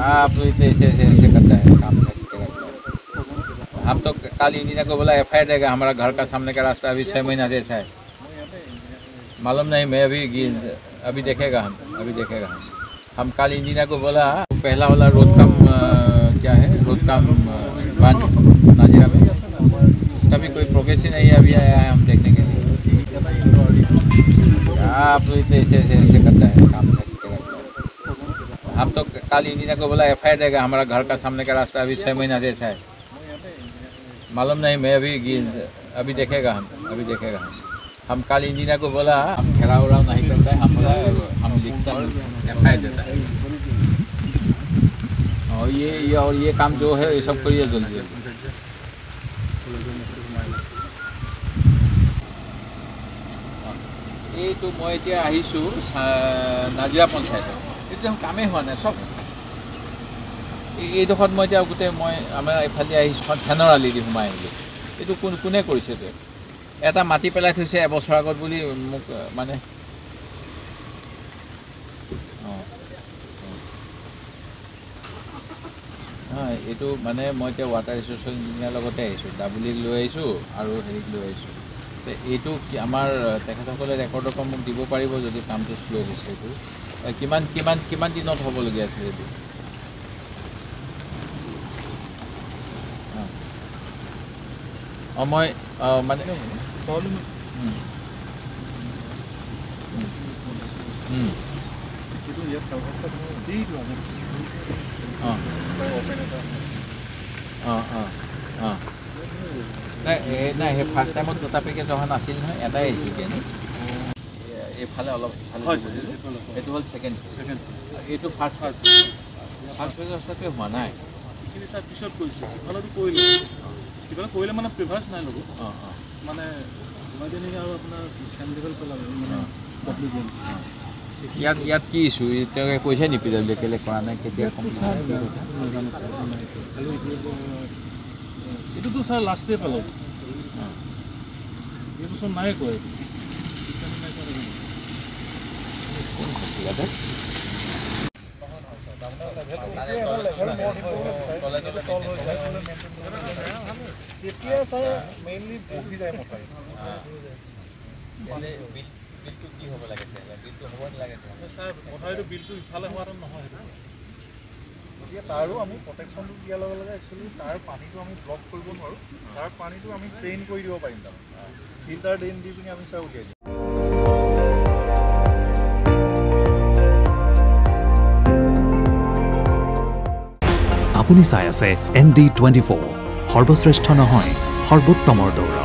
आप ऐसे करता है काम हम तो कल इंजीनियर को बोला FIR देगा हमारा घर का सामने का रास्ता अभी 6 महीना से ऐसा है मालूम नहीं मैं अभी देखेगा हम कल इंजीनियर को बोला पहला वाला रोड काम क्या है रोड काम बंद नाजिरा में उसका भी कोई प्रोग्रेस ही नहीं अभी आया है हम देखने के लिए आप ऐसे करता है काम हम तो कल इंजीनियर को बोला FIR देगा हमारा घर का सामने का रास्ता अभी 6 महीना से ऐसा है मालूम नहीं मैं अभी देखेगा हम कल इंजीनियर को बोला हम घेराव उड़ाव नहीं करता है हम लिखता है FIR देता है और ये काम जो है ये सब करिए जल्दी ये तो मैं এতিয়া আহিছোঁ নাজিৰা পঞ্চায়ত এতিয়া কামেই হোৱা নাই সব এইডোখৰত মই এতিয়া গোটেই মই আমাৰ এইফালে আহিছোঁ ফেনৰ আলি দি সোমাই আহিলোঁ এইটো কোনে কৰিছে এইটো এটা মাটি পেলাই থৈছে এবছৰ আগত বুলি মোক মানে এইটো মানে মই এতিয়া ৱাটাৰ ৰিচোৰ্চেছ ইঞ্জিনিয়াৰৰ লগতে আহিছোঁ ডাবুলিক লৈ আহিছোঁ আৰু হেৰিক লৈ আহিছোঁ এইটো আমাৰ তেখেতসকলে ৰেকৰ্ডৰ পৰা মোক দিব পাৰিব যদি কামটো শ্ল' হৈছে এইটো কিমান দিনত হ'বলগীয়া আছিলে এইটো মই মানে নাই সেই ফাৰ্ষ্ট টাইমত দুটা পেকেজ অহা নাছিল নহয় এটাই আহিছিল এইফালে অলপ এইটো হ'ল ছেকেণ্ড এইটো ফাৰ্ষ্ট পেকেজ ৰাস্তাটোৱে হোৱা নাই পিছত কৰিছিলে কিবা কৰিলে মানে প্ৰিভাৰ্চ নাই ল'ব মানে মই তেনেকৈ আৰু আপোনাৰ চেণ্ট্ৰেল পেলাব মানে পাব্লিক ইয়াত কি ইছ্যু তেওঁলোকে কৈছে নি PWD কেলৈ কৰা নাই কেতিয়া এইটোতো ছাৰ লাষ্টে পেলাব এইবছৰ নাই কয় তেতিয়া ছাৰ মেইনলি বহি যায় মতাই বিলটো কি হ'ব লাগে বিলটো হ'ব নালাগে ছাৰ কথাটো বিলটো ইফালে হোৱাটো নহয় এতিয়া তাৰো আমি প্ৰটেকশ্যনটো দিয়াৰ লগে লগে একচুৱেলি তাৰ পানীটো আমি ব্লক কৰিব নোৱাৰোঁ তাৰ পানীটো আমি ড্ৰেইন কৰি দিব পাৰিম তাৰমানে ফিল্টাৰ ড্ৰেইন দি পিনি আমি ছাৰ উলিয়াই দিম আপুনি চাই আছে ND24 সৰ্বশ্ৰেষ্ঠ নহয় সৰ্বোত্তমৰ দৌৰ